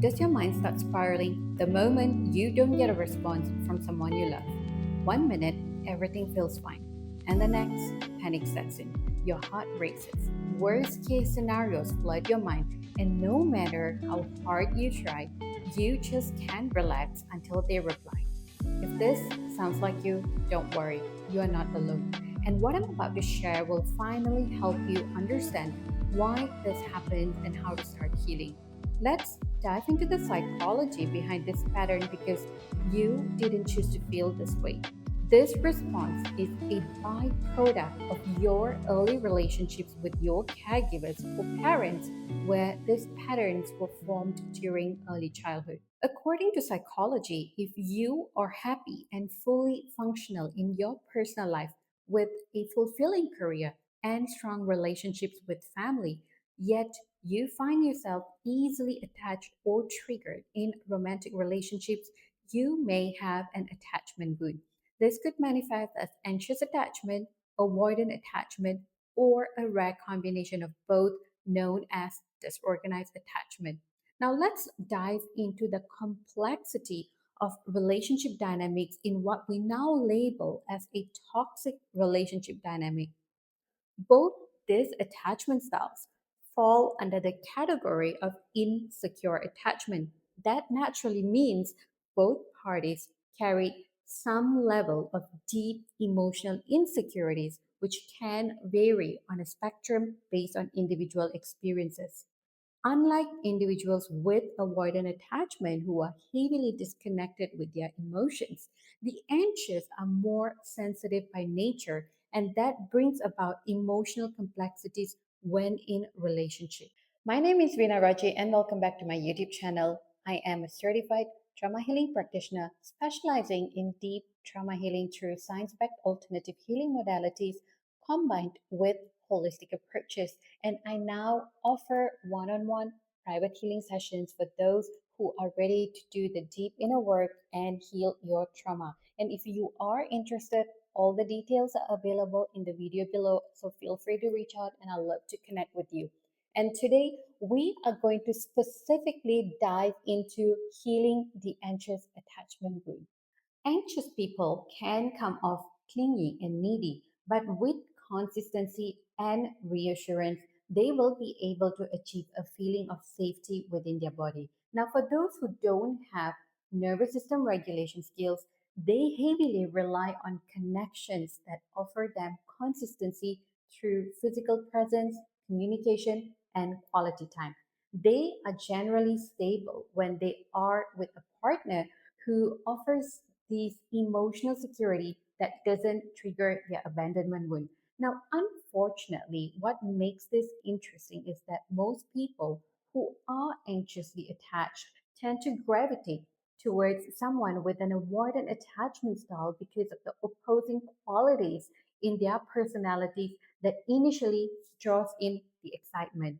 Does your mind start spiraling the moment you don't get a response from someone you love? One minute, everything feels fine, and the next, panic sets in. Your heart races. Worst case scenarios flood your mind, and no matter how hard you try, you just can't relax until they reply. If this sounds like you, don't worry, you are not alone. And what I'm about to share will finally help you understand why this happens and how to start healing. Let's dive into the psychology behind this pattern because you didn't choose to feel this way. This response is a byproduct of your early relationships with your caregivers or parents, where these patterns were formed during early childhood. According to psychology, if you are happy and fully functional in your personal life with a fulfilling career and strong relationships with family, yet you find yourself easily attached or triggered in romantic relationships, you may have an attachment wound. This could manifest as anxious attachment, avoidant attachment, or a rare combination of both, known as disorganized attachment. Now, let's dive into the complexity of relationship dynamics in what we now label as a toxic relationship dynamic. Both these attachment styles fall under the category of insecure attachment. That naturally means both parties carry some level of deep emotional insecurities, which can vary on a spectrum based on individual experiences. Unlike individuals with avoidant attachment who are heavily disconnected with their emotions, the anxious are more sensitive by nature, and that brings about emotional complexities when in relationship. My name is Veena Raji, and welcome back to my YouTube channel. I am a certified trauma healing practitioner specializing in deep trauma healing through science backed alternative healing modalities combined with holistic approaches. And I now offer one on one private healing sessions for those who are ready to do the deep inner work and heal your trauma. And if you are interested, all the details are available in the video below. So feel free to reach out and I'd love to connect with you. And today we are going to specifically dive into healing the anxious attachment wound. Anxious people can come off clingy and needy, but with consistency and reassurance, they will be able to achieve a feeling of safety within their body. Now, for those who don't have nervous system regulation skills, they heavily rely on connections that offer them consistency through physical presence, communication, and quality time. They are generally stable when they are with a partner who offers these emotional security that doesn't trigger their abandonment wound. Now, unfortunately, what makes this interesting is that most people who are anxiously attached tend to gravitate towards someone with an avoidant attachment style because of the opposing qualities in their personalities that initially draws in the excitement.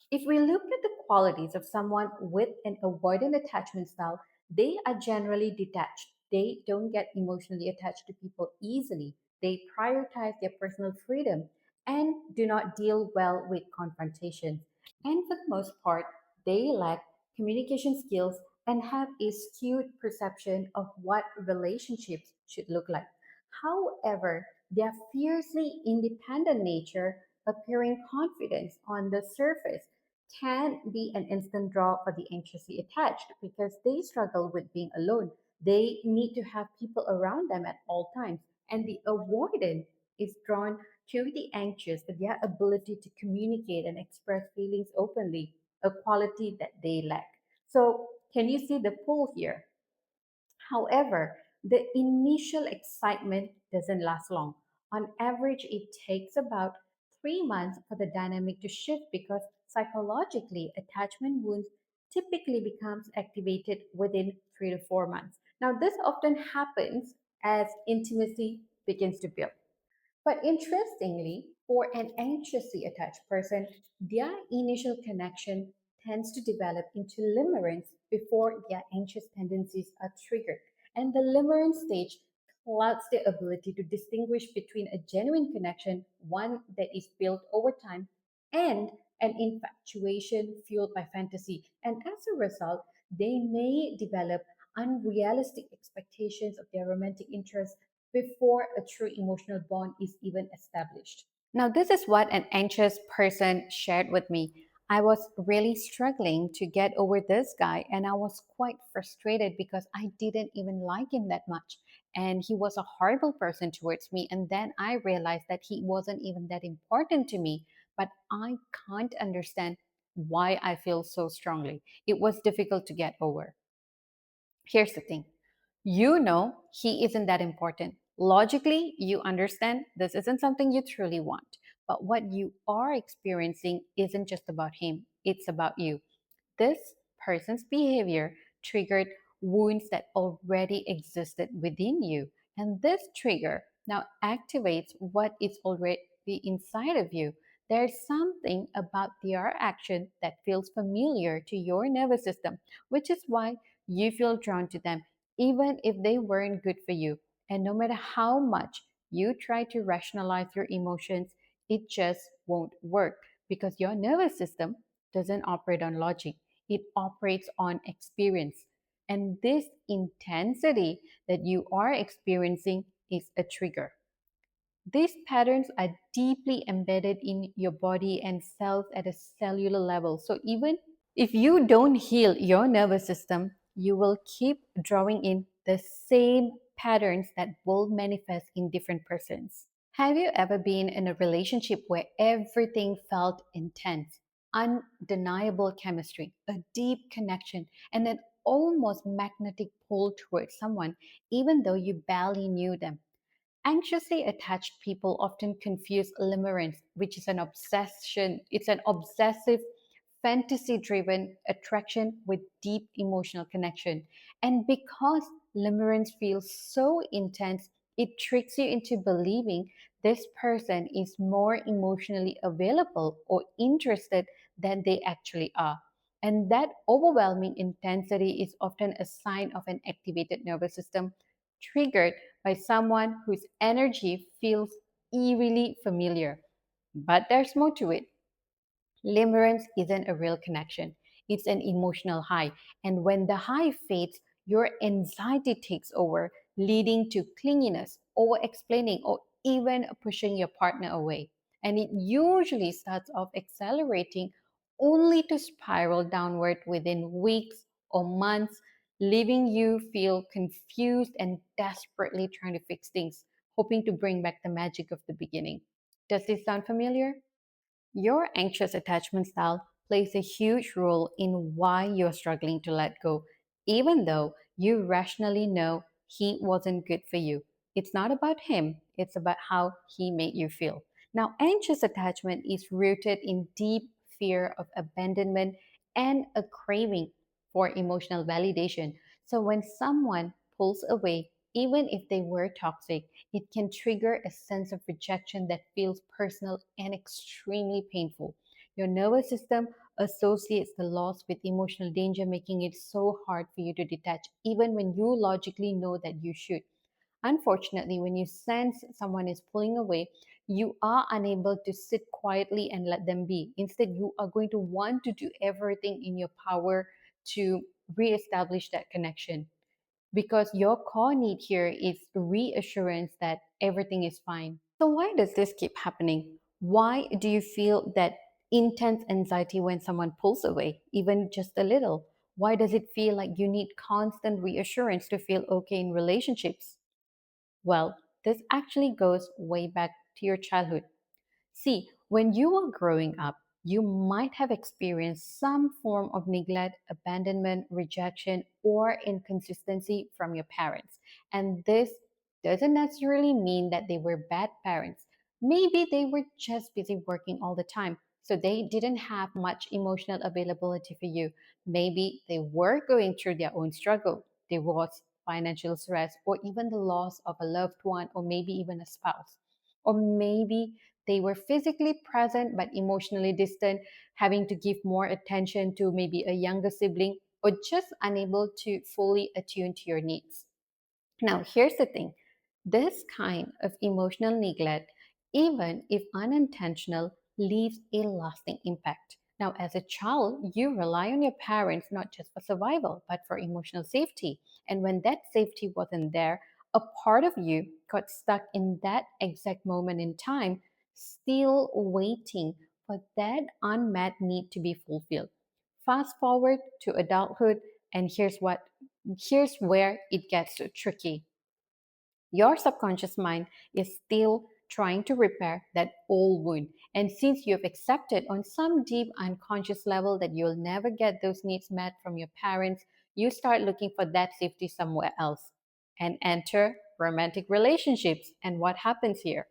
If we look at the qualities of someone with an avoidant attachment style, they are generally detached. They don't get emotionally attached to people easily. They prioritize their personal freedom and do not deal well with confrontations. And for the most part, they lack communication skills and have a skewed perception of what relationships should look like. However, their fiercely independent nature, appearing confidence on the surface, can be an instant draw for the anxiously attached because they struggle with being alone. They need to have people around them at all times. And the avoidant is drawn to the anxious for their ability to communicate and express feelings openly, a quality that they lack. So, can you see the pull here? However, the initial excitement doesn't last long. On average, it takes about 3 months for the dynamic to shift because psychologically, attachment wounds typically becomes activated within 3 to 4 months. Now, this often happens as intimacy begins to build. But interestingly, for an anxiously attached person, their initial connection tends to develop into limerence before their anxious tendencies are triggered. And the limerence stage clouds their ability to distinguish between a genuine connection, one that is built over time, and an infatuation fueled by fantasy. And as a result, They may develop unrealistic expectations of their romantic interest before a true emotional bond is even established. Now, this is what an anxious person shared with me. I was really struggling to get over this guy, and I was quite frustrated because I didn't even like him that much. And he was a horrible person towards me. And then I realized that he wasn't even that important to me, but I can't understand why I feel so strongly. It was difficult to get over. Here's the thing, you know he isn't that important. Logically, you understand this isn't something you truly want. But what you are experiencing isn't just about him, it's about you. This person's behavior triggered wounds that already existed within you. And this trigger now activates what is already inside of you. There's something about their action that feels familiar to your nervous system, which is why you feel drawn to them, even if they weren't good for you. And no matter how much you try to rationalize your emotions, it just won't work because your nervous system doesn't operate on logic, it operates on experience. And this intensity that you are experiencing is a trigger. These patterns are deeply embedded in your body and cells at a cellular level. So even if you don't heal your nervous system, you will keep drawing in the same patterns that will manifest in different persons. Have you ever been in a relationship where everything felt intense, undeniable chemistry, a deep connection, and an almost magnetic pull towards someone, even though you barely knew them? Anxiously attached people often confuse limerence, which is an obsession. It's an obsessive, fantasy driven attraction with deep emotional connection. And because limerence feels so intense, it tricks you into believing this person is more emotionally available or interested than they actually are. And that overwhelming intensity is often a sign of an activated nervous system triggered by someone whose energy feels eerily familiar. But there's more to it. Limerence isn't a real connection, it's an emotional high. And when the high fades, your anxiety takes over, leading to clinginess, over explaining, or even pushing your partner away. And it usually starts off accelerating only to spiral downward within weeks or months, leaving you feel confused and desperately trying to fix things, hoping to bring back the magic of the beginning. Does this sound familiar? Your anxious attachment style plays a huge role in why you're struggling to let go, even though you rationally know he wasn't good for you. It's not about him, it's about how he made you feel. Now, anxious attachment is rooted in deep fear of abandonment and a craving for emotional validation. So, when someone pulls away, even if they were toxic, it can trigger a sense of rejection that feels personal and extremely painful. Your nervous system associates the loss with emotional danger, making it so hard for you to detach, even when you logically know that you should. Unfortunately, when you sense someone is pulling away, you are unable to sit quietly and let them be. Instead, you are going to want to do everything in your power to reestablish that connection because your core need here is reassurance that everything is fine. So, why does this keep happening? Why do you feel that intense anxiety when someone pulls away, even just a little? Why does it feel like you need constant reassurance to feel okay in relationships? Well, this actually goes way back to your childhood. See, when you were growing up, you might have experienced some form of neglect, abandonment, rejection, or inconsistency from your parents. And this doesn't necessarily mean that they were bad parents. Maybe they were just busy working all the time, so they didn't have much emotional availability for you. Maybe they were going through their own struggle, divorce, financial stress, or even the loss of a loved one, or maybe even a spouse. Or maybe they were physically present but emotionally distant, having to give more attention to maybe a younger sibling, or just unable to fully attune to your needs. Now, here's the thing, this kind of emotional neglect, even if unintentional, leaves a lasting impact. Now, as a child, you rely on your parents not just for survival, but for emotional safety. And when that safety wasn't there, a part of you got stuck in that exact moment in time, still waiting for that unmet need to be fulfilled. Fast forward to adulthood, and here's where it gets so tricky. Your subconscious mind is still trying to repair that old wound. And since you've accepted on some deep unconscious level that you'll never get those needs met from your parents, you start looking for that safety somewhere else and enter romantic relationships. And what happens here?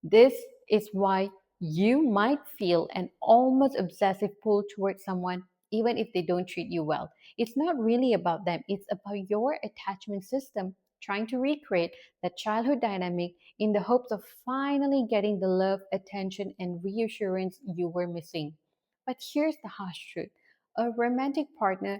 This is why you might feel an almost obsessive pull towards someone even if they don't treat you well. It's not really about them, it's about your attachment system trying to recreate that childhood dynamic in the hopes of finally getting the love, attention, and reassurance you were missing. But here's the harsh truth: a romantic partner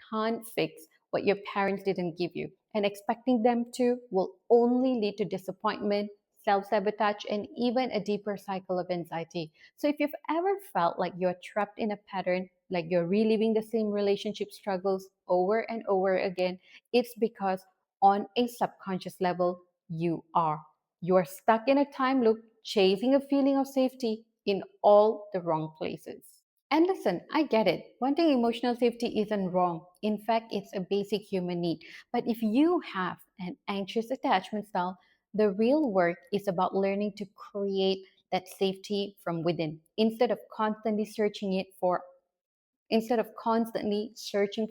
can't fix what your parents didn't give you, and expecting them to will only lead to disappointment, self sabotage, and even a deeper cycle of anxiety. So, if you've ever felt like you're trapped in a pattern, like you're reliving the same relationship struggles over and over again, it's because on a subconscious level, you are. You're stuck in a time loop, chasing a feeling of safety in all the wrong places. And listen, I get it. Wanting emotional safety isn't wrong. In fact, it's a basic human need. But if you have an anxious attachment style, the real work is about learning to create that safety from within instead of constantly searching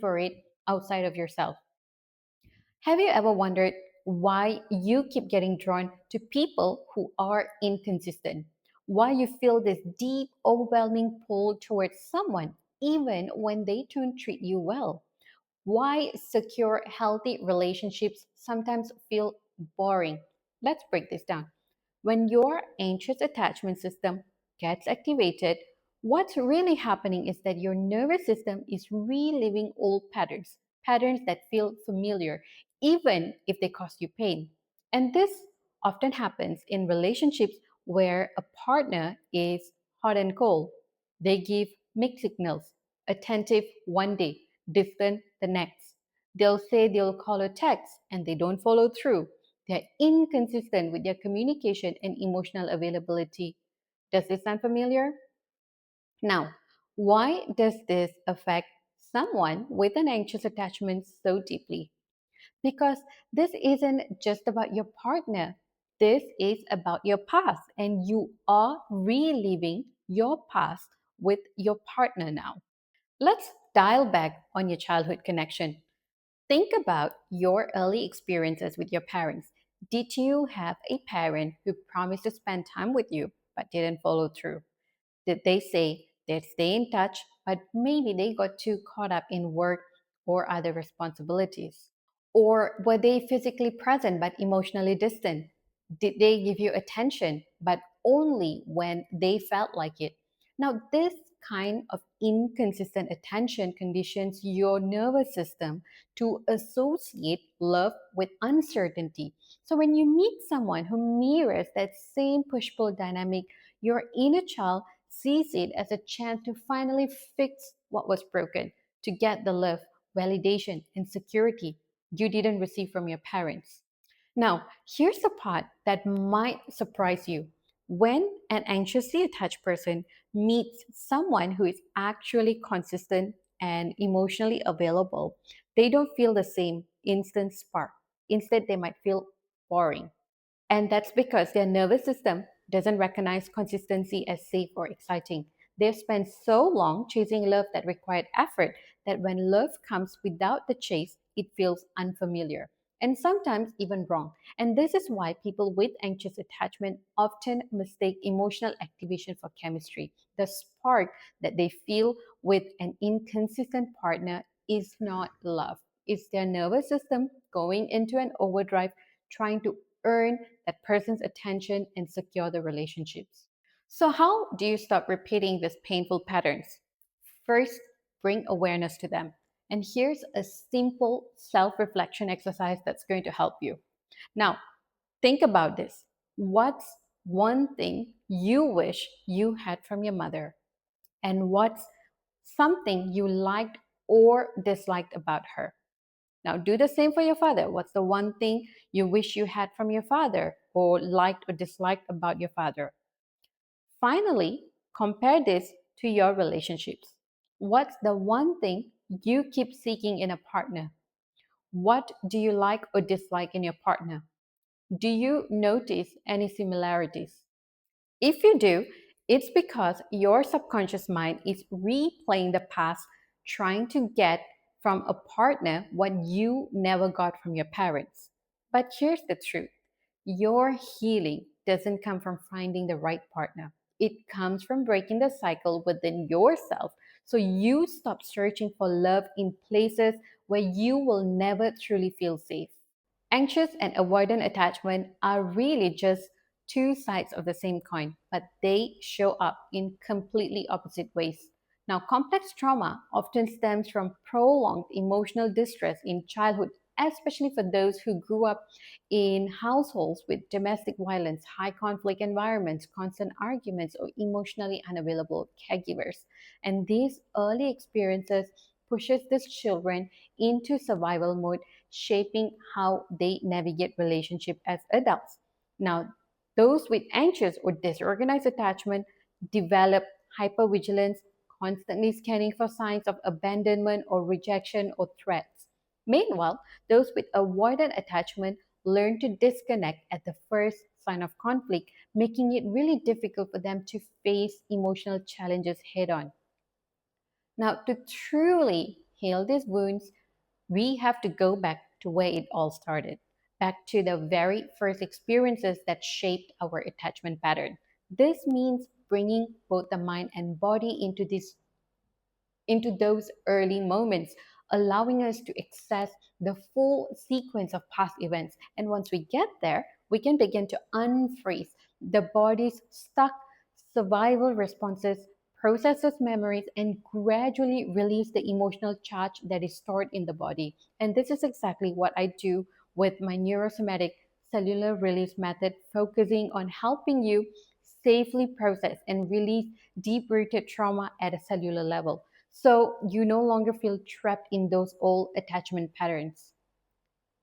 for it outside of yourself. Have you ever wondered why you keep getting drawn to people who are inconsistent? Why you feel this deep, overwhelming pull towards someone even when they don't treat you well? Why secure, healthy relationships sometimes feel boring? Let's break this down. When your anxious attachment system gets activated, what's really happening is that your nervous system is reliving old patterns, patterns that feel familiar, even if they cause you pain. And this often happens in relationships where a partner is hot and cold. They give mixed signals, attentive one day, distant the next. They'll say they'll call or text and they don't follow through. They're inconsistent with their communication and emotional availability. Does this sound familiar? Now, why does this affect someone with an anxious attachment so deeply? Because this isn't just about your partner, this is about your past, and you are reliving your past with your partner now. Let's dial back on your childhood connection. Think about your early experiences with your parents. Did you have a parent who promised to spend time with you but didn't follow through? Did they say they'd stay in touch, but maybe they got too caught up in work or other responsibilities? Or were they physically present but emotionally distant? Did they give you attention but only when they felt like it? Now, this kind of inconsistent attention conditions your nervous system to associate love with uncertainty. So, when you meet someone who mirrors that same push pull dynamic, your inner child sees it as a chance to finally fix what was broken, to get the love, validation, and security you didn't receive from your parents. Now, here's the part that might surprise you. When an anxiously attached person meets someone who is actually consistent and emotionally available, they don't feel the same instant spark. Instead, they might feel boring. And that's because their nervous system doesn't recognize consistency as safe or exciting. They've spent so long chasing love that required effort that when love comes without the chase, it feels unfamiliar and sometimes even wrong. And this is why people with anxious attachment often mistake emotional activation for chemistry. The spark that they feel with an inconsistent partner is not love. It's their nervous system going into an overdrive trying to earn that person's attention and secure the relationships. So, how do you stop repeating these painful patterns? First, bring awareness to them. And here's a simple self reflection exercise that's going to help you. Now, think about this. What's one thing you wish you had from your mother? And what's something you liked or disliked about her? Now, do the same for your father. What's the one thing you wish you had from your father or liked or disliked about your father? Finally, compare this to your relationships. What's the one thing you keep seeking in a partner? What do you like or dislike in your partner? Do you notice any similarities? If you do, it's because your subconscious mind is replaying the past, trying to get from a partner what you never got from your parents. But here's the truth: your healing doesn't come from finding the right partner, it comes from breaking the cycle within yourself so you stop searching for love in places where you will never truly feel safe. Anxious and avoidant attachment are really just two sides of the same coin, but they show up in completely opposite ways. Now, complex trauma often stems from prolonged emotional distress in childhood, especially for those who grew up in households with domestic violence, high conflict environments, constant arguments, or emotionally unavailable caregivers. And these early experiences pushes these children into survival mode, shaping how they navigate relationship as adults. Now, those with anxious or disorganized attachment develop hypervigilance, constantly scanning for signs of abandonment or rejection or threats. Meanwhile, those with avoidant attachment learn to disconnect at the first sign of conflict, making it really difficult for them to face emotional challenges head on. Now, to truly heal these wounds, we have to go back to where it all started, back to the very first experiences that shaped our attachment pattern. This means bringing both the mind and body into those early moments, allowing us to access the full sequence of past events. And once we get there, we can begin to unfreeze the body's stuck survival responses, processes memories, and gradually release the emotional charge that is stored in the body. And this is exactly what I do with my neurosomatic cellular release method, focusing on helping you safely process and release deep rooted trauma at a cellular level, so you no longer feel trapped in those old attachment patterns.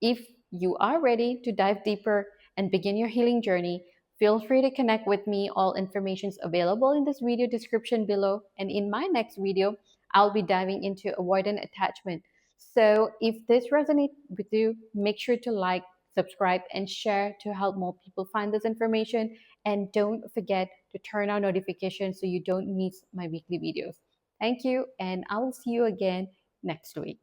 If you are ready to dive deeper and begin your healing journey, feel free to connect with me. All information is available in this video description below. And in my next video, I'll be diving into avoidant attachment. So if this resonates with you, make sure to like, subscribe, and share to help more people find this information. And don't forget to turn on notifications so you don't miss my weekly videos. Thank you, and I will see you again next week.